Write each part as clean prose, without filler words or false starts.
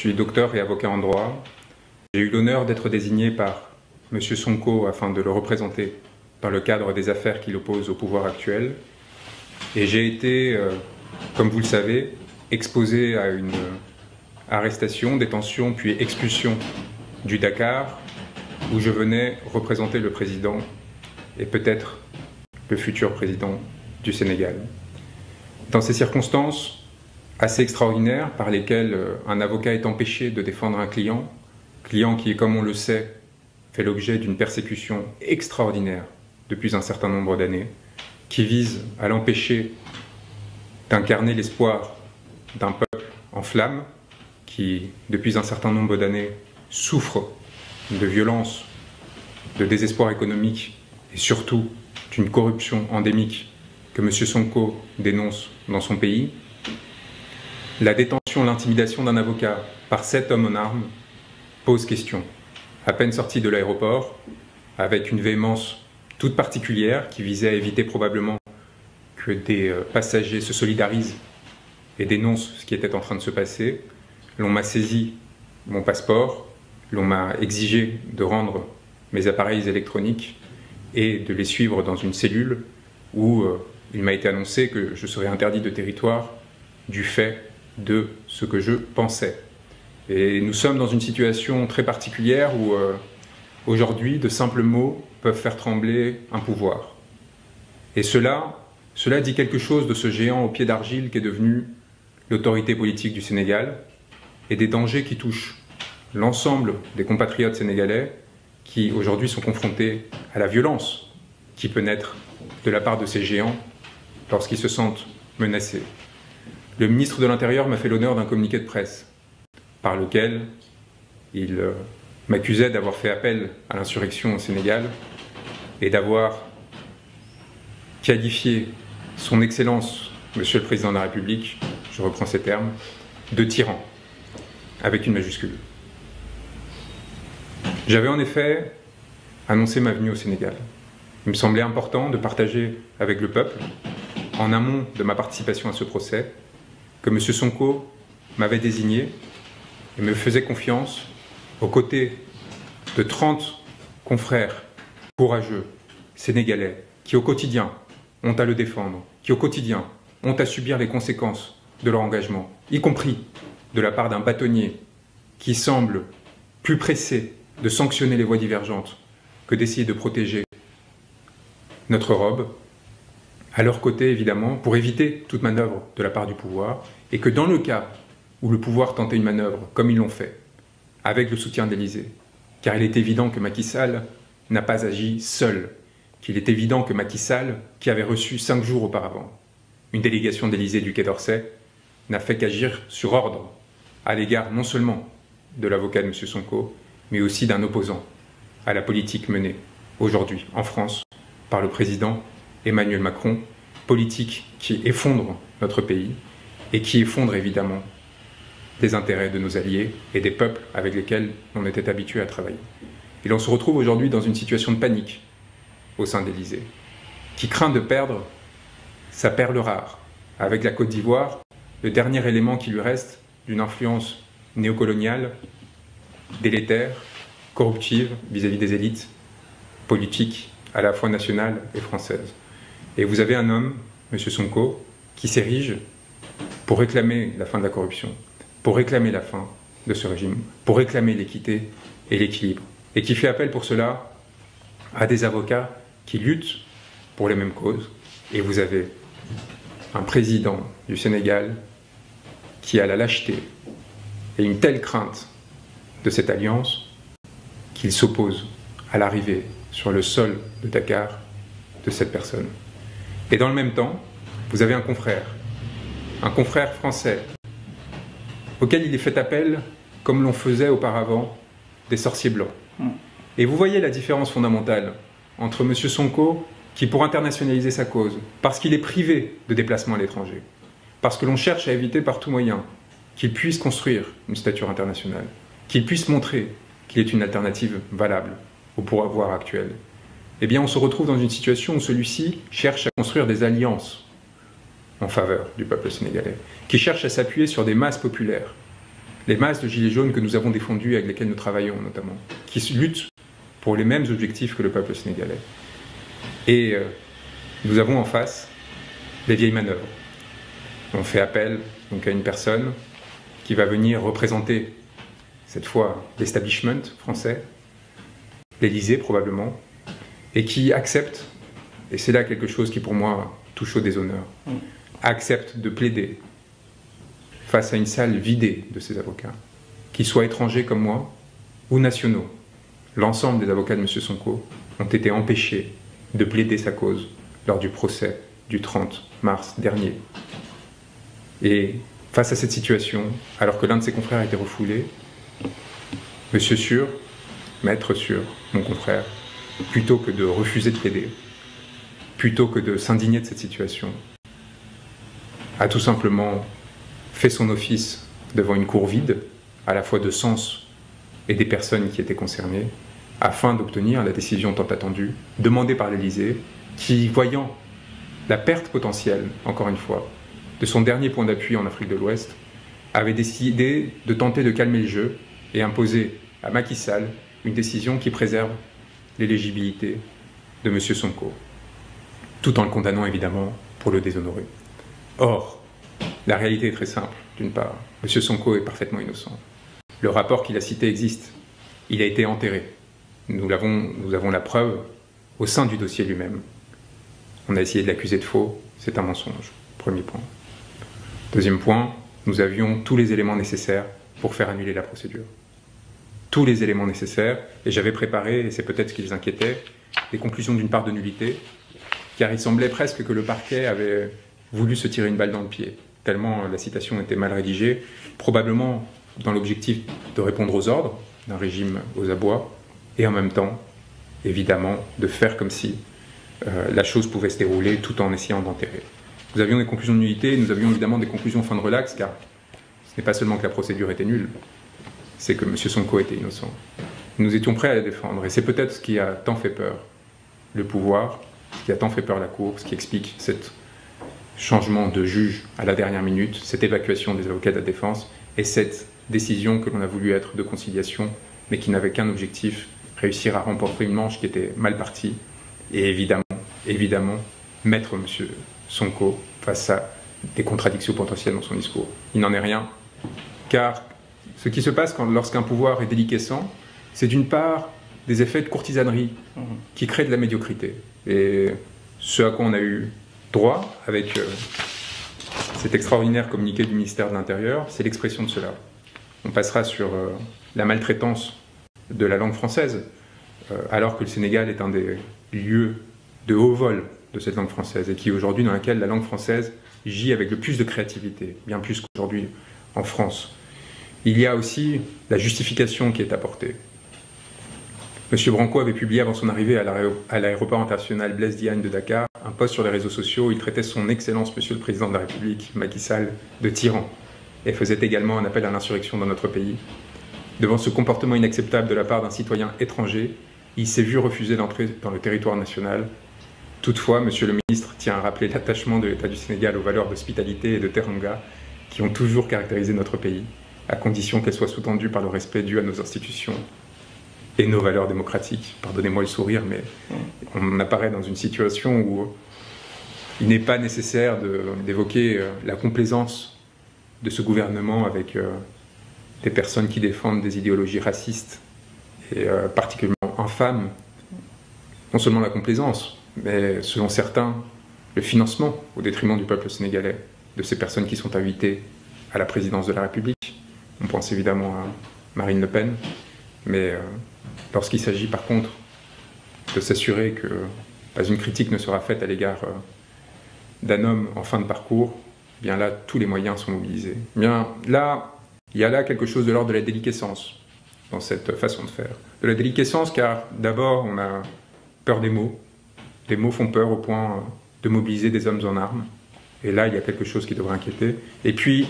suis docteur et avocat en droit. J'ai eu l'honneur d'être désigné par M. Sonko afin de le représenter dans le cadre des affaires qui l'opposent au pouvoir actuel. Et j'ai été, comme vous le savez, exposé à une arrestation, détention, puis expulsion du Dakar, où je venais représenter le président et peut-être le futur président du Sénégal. Dans ces circonstances assez extraordinaires par lesquelles un avocat est empêché de défendre un client qui, comme on le sait, fait l'objet d'une persécution extraordinaire depuis un certain nombre d'années, qui vise à l'empêcher d'incarner l'espoir d'un peuple en flammes, qui, depuis un certain nombre d'années, souffre de violence, de désespoir économique et surtout d'une corruption endémique que M. Sonko dénonce dans son pays. La détention, l'intimidation d'un avocat par cet homme en armes pose question. À peine sorti de l'aéroport, avec une véhémence toute particulière qui visait à éviter probablement que des passagers se solidarisent et dénoncent ce qui était en train de se passer, l'on m'a saisi mon passeport, l'on m'a exigé de rendre mes appareils électroniques et de les suivre dans une cellule où il m'a été annoncé que je serais interdit de territoire du fait de ce que je pensais. Et nous sommes dans une situation très particulière où aujourd'hui de simples mots peuvent faire trembler un pouvoir. Et cela dit quelque chose de ce géant au pied d'argile qu'est devenu l'autorité politique du Sénégal et des dangers qui touchent l'ensemble des compatriotes sénégalais qui aujourd'hui sont confrontés à la violence qui peut naître de la part de ces géants lorsqu'ils se sentent menacés. Le ministre de l'Intérieur m'a fait l'honneur d'un communiqué de presse par lequel il m'accusait d'avoir fait appel à l'insurrection au Sénégal et d'avoir qualifié son Excellence, Monsieur le Président de la République, je reprends ces termes, de tyran, avec une majuscule. J'avais en effet annoncé ma venue au Sénégal. Il me semblait important de partager avec le peuple, en amont de ma participation à ce procès, que M. Sonko m'avait désigné et me faisait confiance aux côtés de 30 confrères courageux, sénégalais, qui au quotidien ont à le défendre, qui au quotidien ont à subir les conséquences de leur engagement, y compris de la part d'un bâtonnier qui semble plus pressé de sanctionner les voies divergentes que d'essayer de protéger notre robe, à leur côté évidemment, pour éviter toute manœuvre de la part du pouvoir, et que dans le cas où le pouvoir tentait une manœuvre, comme ils l'ont fait, avec le soutien d'Élysée, car il est évident que Macky Sall n'a pas agi seul, qu'il est évident que Macky Sall, qui avait reçu 5 jours auparavant une délégation d'Élysée du Quai d'Orsay, n'a fait qu'agir sur ordre à l'égard non seulement de l'avocat de M. Sonko, mais aussi d'un opposant à la politique menée aujourd'hui en France par le président Emmanuel Macron, politique qui effondre notre pays et qui effondre évidemment les intérêts de nos alliés et des peuples avec lesquels on était habitué à travailler. Et l'on se retrouve aujourd'hui dans une situation de panique au sein de l'Élysée, qui craint de perdre sa perle rare, avec la Côte d'Ivoire, le dernier élément qui lui reste d'une influence néocoloniale, délétère, corruptive vis-à-vis des élites politiques à la fois nationales et françaises. Et vous avez un homme, M. Sonko, qui s'érige pour réclamer la fin de la corruption, pour réclamer la fin de ce régime, pour réclamer l'équité et l'équilibre, et qui fait appel pour cela à des avocats qui luttent pour les mêmes causes. Et vous avez un président du Sénégal qui a la lâcheté et une telle crainte de cette alliance qu'il s'oppose à l'arrivée sur le sol de Dakar de cette personne. Et dans le même temps, vous avez un confrère français, auquel il est fait appel comme l'on faisait auparavant des sorciers blancs. Et vous voyez la différence fondamentale entre M. Sonko, qui pour internationaliser sa cause, parce qu'il est privé de déplacement à l'étranger, parce que l'on cherche à éviter par tout moyen qu'il puisse construire une stature internationale, qu'il puisse montrer qu'il est une alternative valable au pouvoir actuel, eh bien on se retrouve dans une situation où celui-ci cherche à construire des alliances en faveur du peuple sénégalais, qui cherche à s'appuyer sur des masses populaires, les masses de gilets jaunes que nous avons défendus, avec lesquels nous travaillons notamment, qui luttent pour les mêmes objectifs que le peuple sénégalais. Et nous avons en face les vieilles manœuvres. On fait appel donc à une personne qui va venir représenter, cette fois, l'establishment français, l'Élysée probablement, et qui accepte, et c'est là quelque chose qui pour moi touche au déshonneur, accepte de plaider face à une salle vidée de ses avocats, qu'ils soient étrangers comme moi ou nationaux. L'ensemble des avocats de M. Sonko ont été empêchés de plaider sa cause lors du procès du 30 mars dernier. Et face à cette situation, alors que l'un de ses confrères a été refoulé, M. Sûr, Maître Sûr, mon confrère, plutôt que de refuser de plaider, plutôt que de s'indigner de cette situation, a tout simplement fait son office devant une cour vide, à la fois de sens et des personnes qui étaient concernées, afin d'obtenir la décision tant attendue, demandée par l'Élysée, qui, voyant la perte potentielle, encore une fois, de son dernier point d'appui en Afrique de l'Ouest, avait décidé de tenter de calmer le jeu et imposer à Macky Sall une décision qui préserve l'éligibilité de M. Sonko, tout en le condamnant évidemment pour le déshonorer. Or, la réalité est très simple. D'une part, M. Sonko est parfaitement innocent. Le rapport qu'il a cité existe. Il a été enterré. Nous avons la preuve au sein du dossier lui-même. On a essayé de l'accuser de faux. C'est un mensonge. Premier point. Deuxième point, nous avions tous les éléments nécessaires pour faire annuler la procédure. Tous les éléments nécessaires. Et j'avais préparé, et c'est peut-être ce qui les inquiétait, des conclusions d'une part de nullité, car il semblait presque que le parquet avait voulu se tirer une balle dans le pied, tellement la citation était mal rédigée, probablement dans l'objectif de répondre aux ordres d'un régime aux abois, et en même temps, évidemment, de faire comme si la chose pouvait se dérouler tout en essayant d'enterrer. Nous avions des conclusions de nullité, nous avions évidemment des conclusions fin de relax, car ce n'est pas seulement que la procédure était nulle, c'est que M. Sonko était innocent. Nous étions prêts à la défendre, et c'est peut-être ce qui a tant fait peur le pouvoir, ce qui a tant fait peur la Cour, ce qui explique ce changement de juge à la dernière minute, cette évacuation des avocats de la défense, et cette décision que l'on a voulu être de conciliation, mais qui n'avait qu'un objectif, réussir à remporter une manche qui était mal partie, et évidemment, mettre M. Sonko face à des contradictions potentielles dans son discours. Il n'en est rien, car ce qui se passe lorsqu'un pouvoir est déliquescent, c'est d'une part des effets de courtisanerie qui créent de la médiocrité. Et ce à quoi on a eu droit avec cet extraordinaire communiqué du ministère de l'Intérieur, c'est l'expression de cela. On passera sur la maltraitance de la langue française, alors que le Sénégal est un des lieux de haut vol de cette langue française, et qui aujourd'hui dans laquelle la langue française gît avec le plus de créativité, bien plus qu'aujourd'hui en France. Il y a aussi la justification qui est apportée. M. Branco avait publié avant son arrivée à l'aéroport international Blaise Diagne de Dakar un post sur les réseaux sociaux où il traitait son Excellence Monsieur le Président de la République, Macky Sall, de tyran, et faisait également un appel à l'insurrection dans notre pays. Devant ce comportement inacceptable de la part d'un citoyen étranger, il s'est vu refuser d'entrer dans le territoire national. Toutefois, Monsieur le Ministre tient à rappeler l'attachement de l'État du Sénégal aux valeurs d'hospitalité et de teranga qui ont toujours caractérisé notre pays, à condition qu'elles soient sous-tendues par le respect dû à nos institutions et nos valeurs démocratiques. Pardonnez-moi le sourire, mais on apparaît dans une situation où il n'est pas nécessaire d'évoquer la complaisance de ce gouvernement avec des personnes qui défendent des idéologies racistes et particulièrement infâmes. Non seulement la complaisance, mais selon certains, le financement au détriment du peuple sénégalais, de ces personnes qui sont invitées à la présidence de la République. On pense évidemment à Marine Le Pen, mais lorsqu'il s'agit par contre de s'assurer que pas une critique ne sera faite à l'égard d'un homme en fin de parcours, eh bien là, tous les moyens sont mobilisés. Eh bien là, il y a là quelque chose de l'ordre de la déliquescence dans cette façon de faire. De la déliquescence car d'abord on a peur des mots. Les mots font peur au point de mobiliser des hommes en armes. Et là, il y a quelque chose qui devrait inquiéter. Et puis,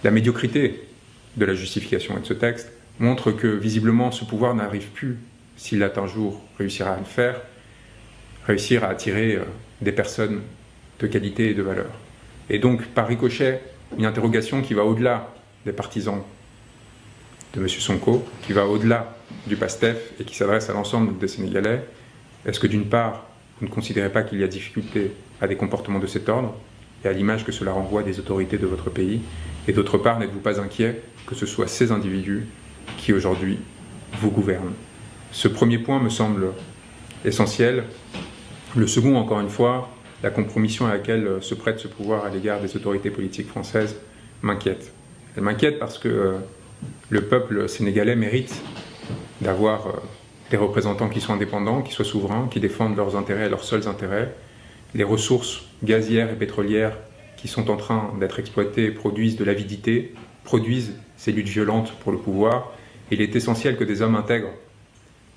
la médiocrité de la justification et de ce texte montre que, visiblement, ce pouvoir n'arrive plus, s'il a un jour réussira à le faire, réussir à attirer des personnes de qualité et de valeur. Et donc, par ricochet, une interrogation qui va au-delà des partisans de M. Sonko, qui va au-delà du PASTEF et qui s'adresse à l'ensemble des Sénégalais. Est-ce que d'une part, vous ne considérez pas qu'il y a difficulté à des comportements de cet ordre et à l'image que cela renvoie des autorités de votre pays? Et d'autre part, n'êtes-vous pas inquiet que ce soit ces individus qui aujourd'hui vous gouvernent? Ce premier point me semble essentiel. Le second, encore une fois, la compromission à laquelle se prête ce pouvoir à l'égard des autorités politiques françaises m'inquiète. Elle m'inquiète parce que le peuple sénégalais mérite d'avoir des représentants qui soient indépendants, qui soient souverains, qui défendent leurs intérêts, leurs seuls intérêts. Les ressources gazières et pétrolières qui sont en train d'être exploitées produisent de l'avidité, produisent ces luttes violentes pour le pouvoir. Il est essentiel que des hommes intègres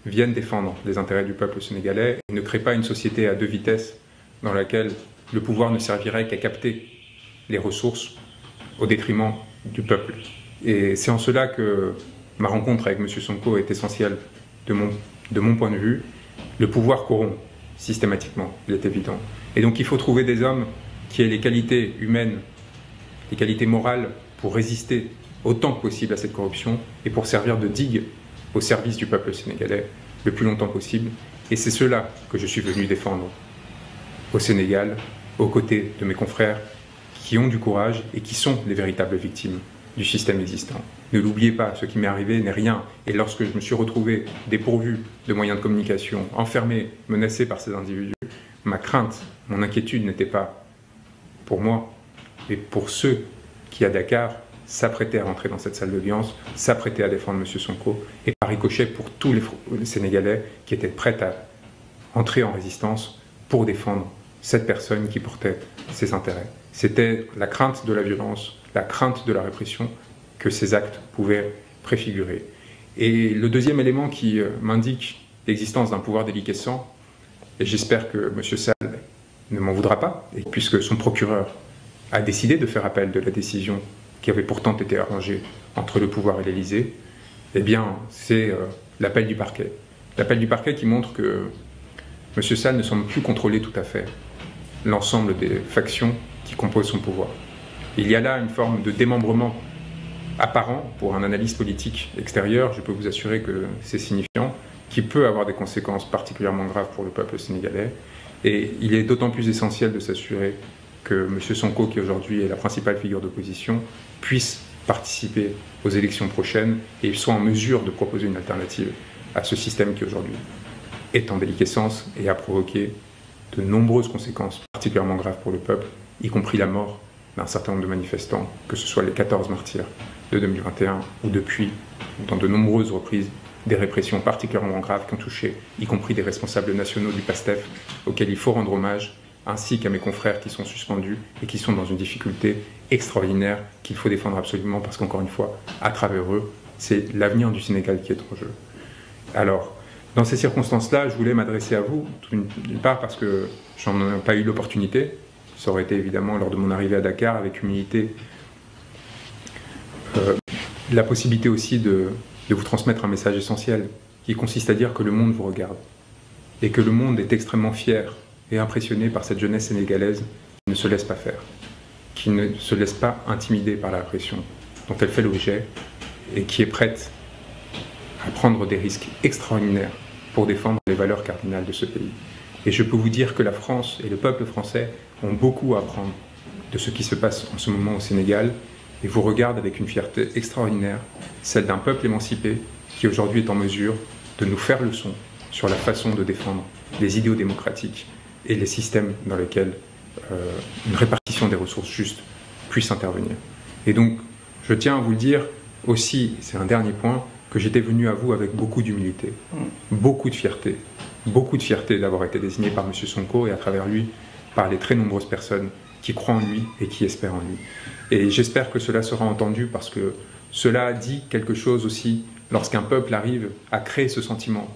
viennent défendre les intérêts du peuple sénégalais et ne créent pas une société à deux vitesses dans laquelle le pouvoir ne servirait qu'à capter les ressources au détriment du peuple. Et c'est en cela que ma rencontre avec M. Sonko est essentielle de mon point de vue. Le pouvoir corrompt systématiquement, il est évident. Et donc il faut trouver des hommes qui aient les qualités humaines, les qualités morales pour résister autant que possible à cette corruption et pour servir de digue au service du peuple sénégalais le plus longtemps possible. Et c'est cela que je suis venu défendre au Sénégal, aux côtés de mes confrères qui ont du courage et qui sont les véritables victimes du système existant. Ne l'oubliez pas, ce qui m'est arrivé n'est rien. Et lorsque je me suis retrouvé dépourvu de moyens de communication, enfermé, menacé par ces individus, ma crainte, mon inquiétude n'était pas pour moi, mais pour ceux qui, à Dakar, s'apprêtaient à rentrer dans cette salle d'audience, s'apprêtaient à défendre M. Sonko, et par ricochet pour tous les Sénégalais qui étaient prêts à entrer en résistance pour défendre cette personne qui portait ses intérêts. C'était la crainte de la violence, la crainte de la répression que ces actes pouvaient préfigurer. Et le deuxième élément qui m'indique l'existence d'un pouvoir déliquescent, et j'espère que M. Sall ne m'en voudra pas, et puisque son procureur a décidé de faire appel de la décision qui avait pourtant été arrangée entre le pouvoir et l'Élysée, eh bien, c'est l'appel du parquet. L'appel du parquet qui montre que M. Sall ne semble plus contrôler tout à fait l'ensemble des factions qui composent son pouvoir. Il y a là une forme de démembrement apparent pour un analyste politique extérieur. Je peux vous assurer que c'est signifiant, qui peut avoir des conséquences particulièrement graves pour le peuple sénégalais. Et il est d'autant plus essentiel de s'assurer que M. Sonko, qui aujourd'hui est la principale figure d'opposition, puisse participer aux élections prochaines et soit en mesure de proposer une alternative à ce système qui aujourd'hui est en déliquescence et a provoqué de nombreuses conséquences particulièrement graves pour le peuple, y compris la mort d'un certain nombre de manifestants, que ce soit les 14 martyrs de 2021 ou depuis, dans de nombreuses reprises, des répressions particulièrement graves qui ont touché, y compris des responsables nationaux du PASTEF, auxquels il faut rendre hommage, ainsi qu'à mes confrères qui sont suspendus et qui sont dans une difficulté extraordinaire qu'il faut défendre absolument parce qu'encore une fois, à travers eux, c'est l'avenir du Sénégal qui est en jeu. Alors, dans ces circonstances-là, je voulais m'adresser à vous, d'une part parce que j'en ai pas eu l'opportunité, ça aurait été évidemment lors de mon arrivée à Dakar avec humilité, la possibilité aussi de vous transmettre un message essentiel qui consiste à dire que le monde vous regarde et que le monde est extrêmement fier et impressionné par cette jeunesse sénégalaise qui ne se laisse pas faire, qui ne se laisse pas intimider par la répression dont elle fait l'objet et qui est prête à prendre des risques extraordinaires pour défendre les valeurs cardinales de ce pays. Et je peux vous dire que la France et le peuple français ont beaucoup à apprendre de ce qui se passe en ce moment au Sénégal et vous regardent avec une fierté extraordinaire, celle d'un peuple émancipé qui aujourd'hui est en mesure de nous faire leçon sur la façon de défendre les idéaux démocratiques et les systèmes dans lesquels une répartition des ressources justes puisse intervenir. Et donc, je tiens à vous le dire aussi, c'est un dernier point, que j'étais venu à vous avec beaucoup d'humilité, beaucoup de fierté d'avoir été désigné par M. Sonko et à travers lui par les très nombreuses personnes qui croient en lui et qui espèrent en lui. Et j'espère que cela sera entendu parce que cela dit quelque chose aussi lorsqu'un peuple arrive à créer ce sentiment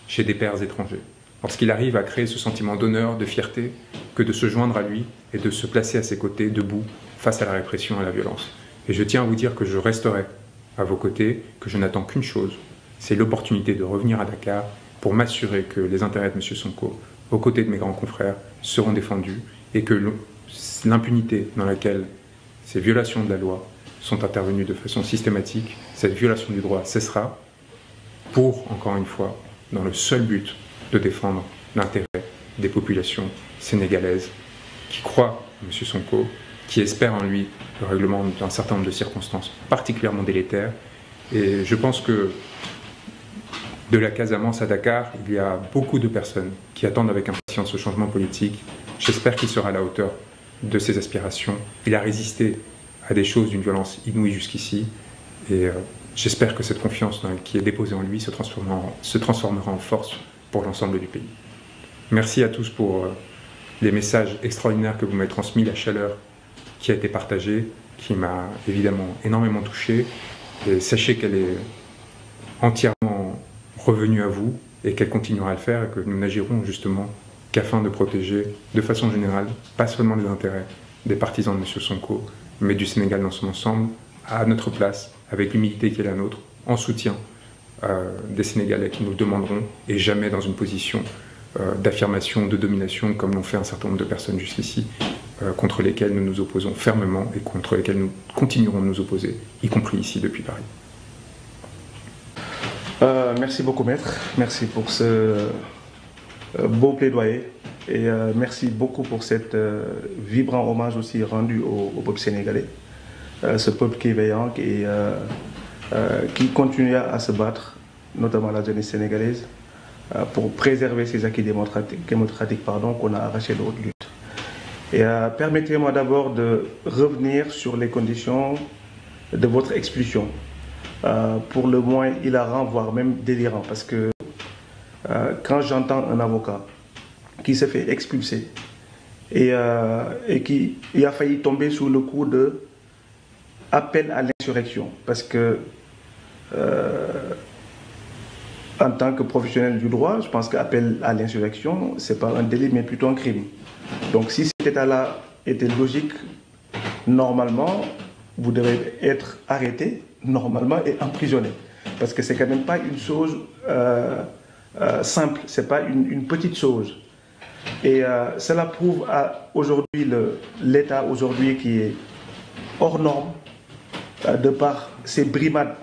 chez des pairs étrangers, lorsqu'il arrive à créer ce sentiment d'honneur, de fierté, que de se joindre à lui et de se placer à ses côtés, debout, face à la répression et à la violence. Et je tiens à vous dire que je resterai à vos côtés, que je n'attends qu'une chose, c'est l'opportunité de revenir à Dakar pour m'assurer que les intérêts de M. Sonko, aux côtés de mes grands confrères, seront défendus et que l'impunité dans laquelle ces violations de la loi sont intervenus de façon systématique, cette violation du droit cessera pour, encore une fois, dans le seul but de défendre l'intérêt des populations sénégalaises qui croient à M. Sonko, qui espèrent en lui le règlement d'un certain nombre de circonstances particulièrement délétères. Et je pense que de la Casamance à Dakar, il y a beaucoup de personnes qui attendent avec impatience ce changement politique. J'espère qu'il sera à la hauteur de ses aspirations. Il a résisté à des choses d'une violence inouïe jusqu'ici. Et j'espère que cette confiance qui est déposée en lui se transformera en force pour l'ensemble du pays. Merci à tous pour les messages extraordinaires que vous m'avez transmis, la chaleur qui a été partagée, qui m'a évidemment énormément touché. Et sachez qu'elle est entièrement revenue à vous et qu'elle continuera à le faire et que nous n'agirons justement qu'afin de protéger de façon générale, pas seulement les intérêts des partisans de M. Sonko, mais du Sénégal dans son ensemble, à notre place, avec l'humilité qui est la nôtre, en soutien des Sénégalais qui nous le demanderont et jamais dans une position d'affirmation, de domination, comme l'ont fait un certain nombre de personnes jusqu'ici, contre lesquelles nous nous opposons fermement et contre lesquelles nous continuerons de nous opposer, y compris ici depuis Paris. Merci beaucoup, maître. Merci pour ce beau plaidoyer et merci beaucoup pour cet vibrant hommage aussi rendu au peuple sénégalais, ce peuple qui est veillant et qui continue à se battre, notamment la jeunesse sénégalaise, pour préserver ces acquis démocratiques qu'on a arrachés de haute lutte. Et permettez-moi d'abord de revenir sur les conditions de votre expulsion. Pour le moins hilarant, voire même délirant, parce que quand j'entends un avocat qui se fait expulser et qui a failli tomber sous le coup de appel à l'insurrection, parce que en tant que professionnel du droit, je pense qu'appel à l'insurrection, ce n'est pas un délit, mais plutôt un crime. Donc si cet état-là était logique, normalement, vous devez être arrêté, normalement, et emprisonné. Parce que c'est quand même pas une chose simple, c'est pas une petite chose. Et cela prouve aujourd'hui l'État aujourd'hui qui est hors norme, de par ces brimades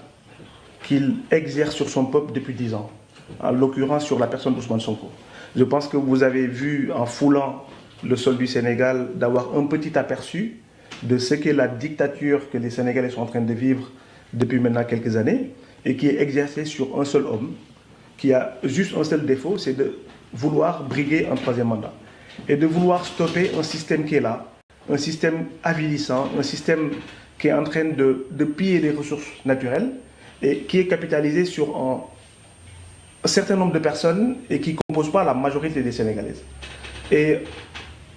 qu'il exerce sur son peuple depuis 10 ans, en l'occurrence sur la personne d'Ousmane Sonko. Je pense que vous avez vu, en foulant le sol du Sénégal, d'avoir un petit aperçu de ce qu'est la dictature que les Sénégalais sont en train de vivre depuis maintenant quelques années et qui est exercée sur un seul homme, qui a juste un seul défaut, c'est de vouloir briguer un troisième mandat et de vouloir stopper un système qui est là, un système avilissant, un système qui est en train de piller les ressources naturelles et qui est capitalisé sur un certain nombre de personnes et qui ne composent pas la majorité des Sénégalaises. Et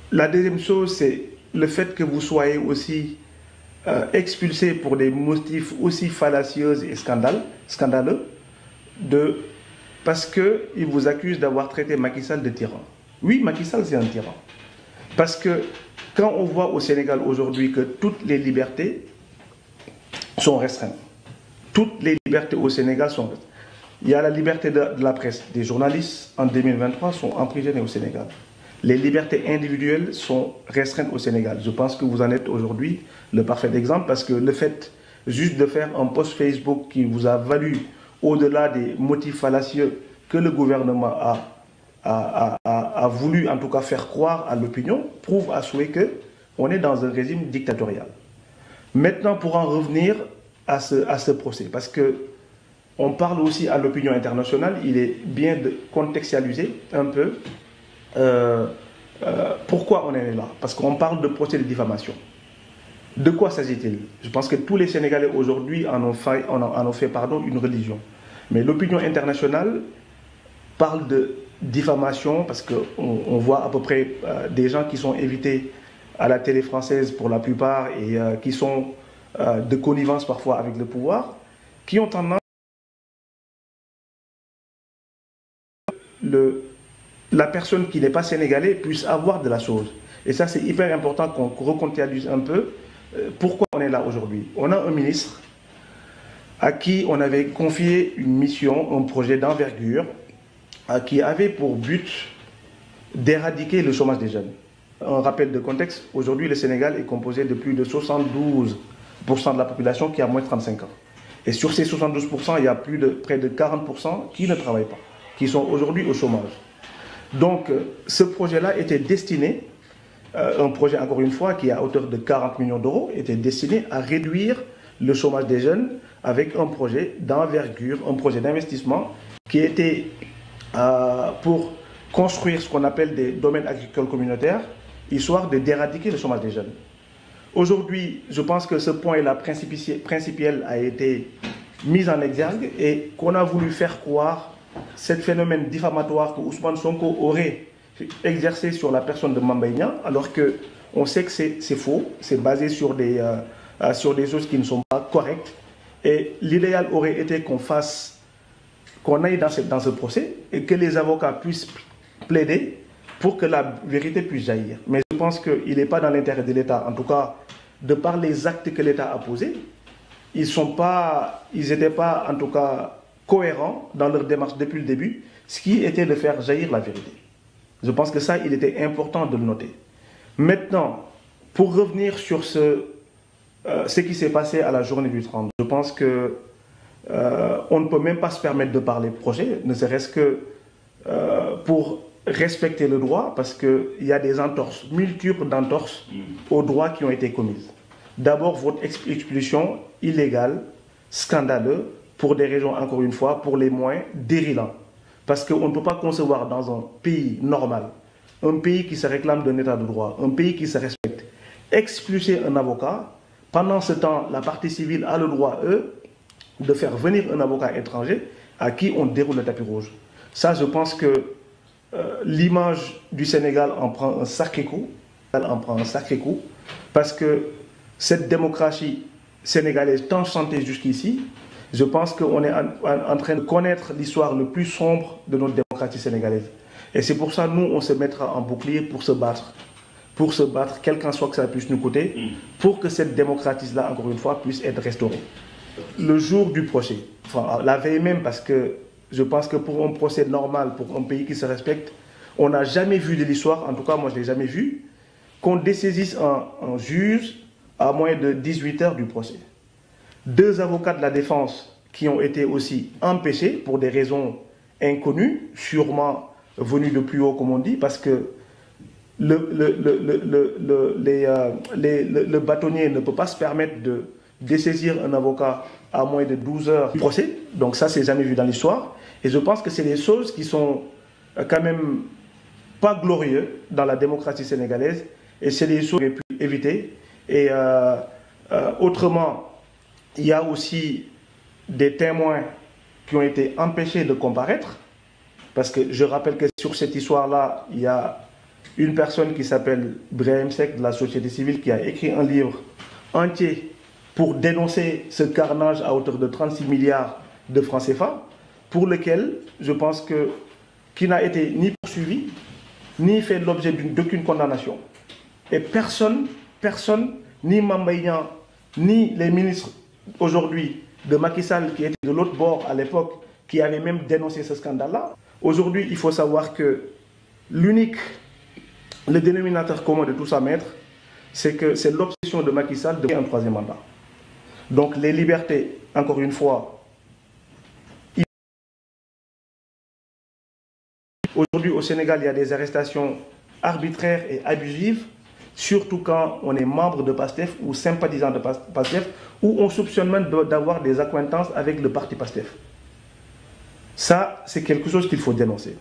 la deuxième chose, c'est le fait que vous soyez aussi expulsé pour des motifs aussi fallacieux et scandaleux, parce qu'ils vous accusent d'avoir traité Macky Sall de tyran. Oui, Macky Sall, c'est un tyran. Parce que quand on voit au Sénégal aujourd'hui que toutes les libertés sont restreintes, toutes les libertés au Sénégal sont restreintes. Il y a la liberté de la presse. Des journalistes, en 2023, sont emprisonnés au Sénégal. Les libertés individuelles sont restreintes au Sénégal. Je pense que vous en êtes aujourd'hui le parfait exemple, parce que le fait juste de faire un post Facebook qui vous a valu, au-delà des motifs fallacieux que le gouvernement a voulu en tout cas faire croire à l'opinion, prouve à souhait qu'on est dans un régime dictatorial. Maintenant, pour en revenir à ce procès, parce que on parle aussi à l'opinion internationale, il est bien de contextualiser un peu pourquoi on est là. Parce qu'on parle de procès de diffamation. De quoi s'agit-il? Je pense que tous les Sénégalais aujourd'hui en ont fait une religion. Mais l'opinion internationale parle de diffamation parce qu'on voit à peu près des gens qui sont invités à la télé française pour la plupart et qui sont de connivence parfois avec le pouvoir, qui ont tendance la personne qui n'est pas sénégalais puisse avoir de la chose. Et ça, c'est hyper important qu'on recontextualise un peu pourquoi on est là aujourd'hui. On a un ministre à qui on avait confié une mission, un projet d'envergure, qui avait pour but d'éradiquer le chômage des jeunes. Un rappel de contexte, aujourd'hui le Sénégal est composé de plus de 72 de la population qui a moins de 35 ans. Et sur ces 72%, il y a près de 40% qui ne travaillent pas, qui sont aujourd'hui au chômage. Donc, ce projet-là était destiné, un projet encore une fois qui est à hauteur de 40 millions d'euros, était destiné à réduire le chômage des jeunes avec un projet d'envergure, un projet d'investissement qui était pour construire ce qu'on appelle des domaines agricoles communautaires, histoire d'éradiquer le chômage des jeunes. Aujourd'hui, je pense que ce point-là principiel a été mis en exergue et qu'on a voulu faire croire ce phénomène diffamatoire que Ousmane Sonko aurait exercé sur la personne de Mame Mbaye Niang, alors qu'on sait que c'est faux, c'est basé sur des choses qui ne sont pas correctes. Et l'idéal aurait été qu'on aille dans ce procès et que les avocats puissent plaider pour que la vérité puisse jaillir. Mais je pense qu'il n'est pas dans l'intérêt de l'État, en tout cas, de par les actes que l'État a posés, ils n'étaient pas, en tout cas, cohérents dans leur démarche depuis le début, ce qui était de faire jaillir la vérité. Je pense que ça, il était important de le noter. Maintenant, pour revenir sur ce qui s'est passé à la journée du 30, je pense que on ne peut même pas se permettre de parler projet, ne serait-ce que pour respecter le droit, parce qu'il y a des entorses, multiples d'entorses aux droits qui ont été commises. D'abord, votre expulsion illégale, scandaleuse, pour des raisons, encore une fois, pour les moins dérilants. Parce qu'on ne peut pas concevoir dans un pays normal, un pays qui se réclame d'un état de droit, un pays qui se respecte, expulser un avocat. Pendant ce temps, la partie civile a le droit, eux, de faire venir un avocat étranger à qui on déroule le tapis rouge. Ça, je pense que l'image du Sénégal en prend un sacré coup. Parce que cette démocratie sénégalaise tant chantée jusqu'ici, je pense qu'on est en train de connaître l'histoire le plus sombre de notre démocratie sénégalaise. Et c'est pour ça, nous, on se mettra en bouclier pour se battre. Pour se battre, quel qu'en soit que ça puisse nous coûter, pour que cette démocratie-là, encore une fois, puisse être restaurée. Le jour du procès, enfin, la veille même, parce que je pense que pour un procès normal, pour un pays qui se respecte, on n'a jamais vu de l'histoire, en tout cas moi je ne l'ai jamais vu, qu'on dessaisisse un juge à moins de 18 heures du procès. 2 avocats de la défense qui ont été aussi empêchés pour des raisons inconnues, sûrement venues de plus haut comme on dit, parce que le bâtonnier ne peut pas se permettre de dessaisir un avocat à moins de 12 heures du procès. Donc ça, c'est jamais vu dans l'histoire. Et je pense que c'est des choses qui sont quand même pas glorieuses dans la démocratie sénégalaise. Et c'est des choses qu'on aurait pu éviter. Et autrement, il y a aussi des témoins qui ont été empêchés de comparaître. Parce que je rappelle que sur cette histoire-là, il y a une personne qui s'appelle Brahim Seck de la société civile qui a écrit un livre entier pour dénoncer ce carnage à hauteur de 36 milliards de francs CFA, pour lequel je pense qu'il n'a été ni poursuivi, ni fait l'objet d'aucune condamnation. Et personne, ni Mame Mbaye Niang, ni les ministres aujourd'hui de Macky Sall qui étaient de l'autre bord à l'époque, qui avaient même dénoncé ce scandale-là. Aujourd'hui, il faut savoir que le dénominateur commun de tout ça, maître, c'est que c'est l'obsession de Macky Sall de faire un 3e mandat. Donc les libertés, encore une fois, aujourd'hui au Sénégal, il y a des arrestations arbitraires et abusives, surtout quand on est membre de PASTEF ou sympathisant de PASTEF, ou on soupçonne même d'avoir des accointances avec le parti PASTEF. Ça, c'est quelque chose qu'il faut dénoncer.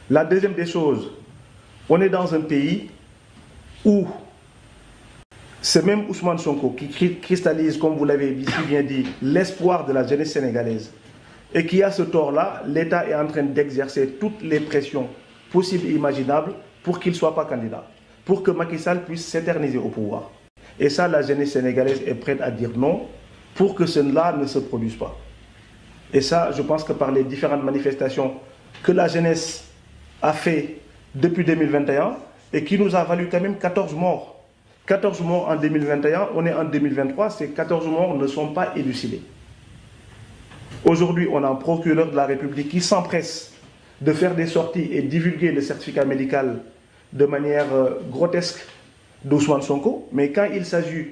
La deuxième des choses, on est dans un pays où c'est même Ousmane Sonko qui cristallise, comme vous l'avez si bien dit, l'espoir de la jeunesse sénégalaise. Et qui a ce tort-là, l'État est en train d'exercer toutes les pressions possibles et imaginables pour qu'il ne soit pas candidat. Pour que Macky Sall puisse s'éterniser au pouvoir. Et ça, la jeunesse sénégalaise est prête à dire non pour que cela ne se produise pas. Et ça, je pense que par les différentes manifestations que la jeunesse a fait depuis 2021 et qui nous a valu quand même 14 morts. 14 morts en 2021, on est en 2023, ces 14 morts ne sont pas élucidés. Aujourd'hui, on a un procureur de la République qui s'empresse de faire des sorties et divulguer le certificat médical de manière grotesque d'Ousmane Sonko, mais quand il s'agit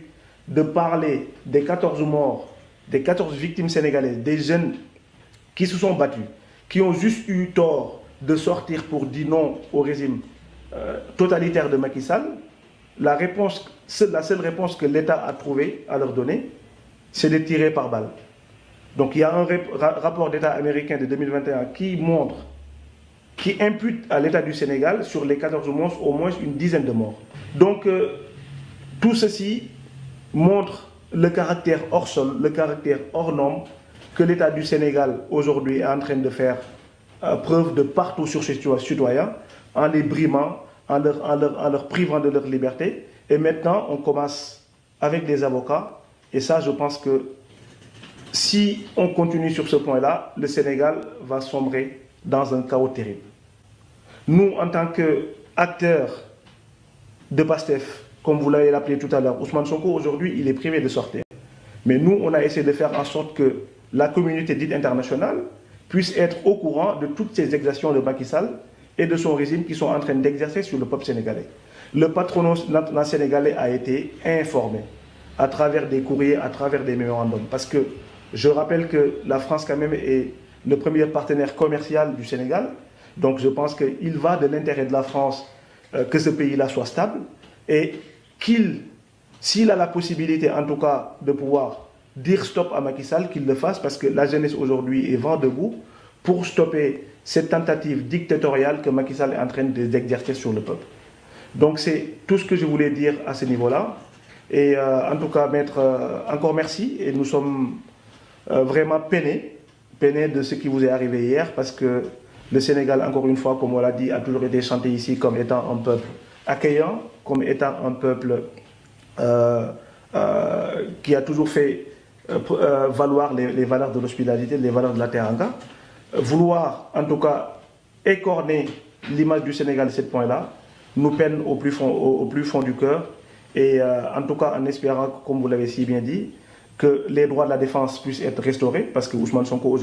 de parler des 14 morts, des 14 victimes sénégalaises, des jeunes qui se sont battus, qui ont juste eu tort de sortir pour dire non au régime totalitaire de Macky Sall, la seule réponse que l'État a trouvée à leur donner, c'est de tirer par balle. Donc il y a un rapport d'État américain de 2021 qui impute à l'État du Sénégal, sur les 14 morts, au moins une dizaine de morts. Donc tout ceci montre le caractère hors sol, le caractère hors norme que l'État du Sénégal aujourd'hui est en train de faire preuve de partout sur ses citoyens, en les brimant, en leur privant de leur liberté. Et maintenant, on commence avec des avocats. Et ça, je pense que si on continue sur ce point-là, le Sénégal va sombrer dans un chaos terrible. Nous, en tant qu'acteurs de PASTEF, comme vous l'avez appelé tout à l'heure, Ousmane Sonko, aujourd'hui, il est privé de sortir. Mais nous, on a essayé de faire en sorte que la communauté dite internationale puisse être au courant de toutes ces exactions de Macky Sall et de son régime qui sont en train d'exercer sur le peuple sénégalais. Le patronat sénégalais a été informé à travers des courriers, à travers des mémorandums. Parce que je rappelle que la France quand même est le premier partenaire commercial du Sénégal. Donc je pense qu'il va de l'intérêt de la France que ce pays-là soit stable et s'il a la possibilité en tout cas de pouvoir dire stop à Macky Sall, qu'il le fasse, parce que la jeunesse aujourd'hui est vent debout pour stopper cette tentative dictatoriale que Macky Sall est en train d'exercer sur le peuple. Donc c'est tout ce que je voulais dire à ce niveau-là. Et en tout cas, maître, encore merci. Et nous sommes vraiment peinés de ce qui vous est arrivé hier, parce que le Sénégal, encore une fois, comme on l'a dit, a toujours été chanté ici comme étant un peuple accueillant, comme étant un peuple qui a toujours fait valoir les valeurs de l'hospitalité, les valeurs de la teranga. Vouloir, en tout cas, écorner l'image du Sénégal de ce point-là, nous peine au plus fond du cœur. Et en tout cas, en espérant, comme vous l'avez si bien dit, que les droits de la défense puissent être restaurés, parce que Ousmane Sonko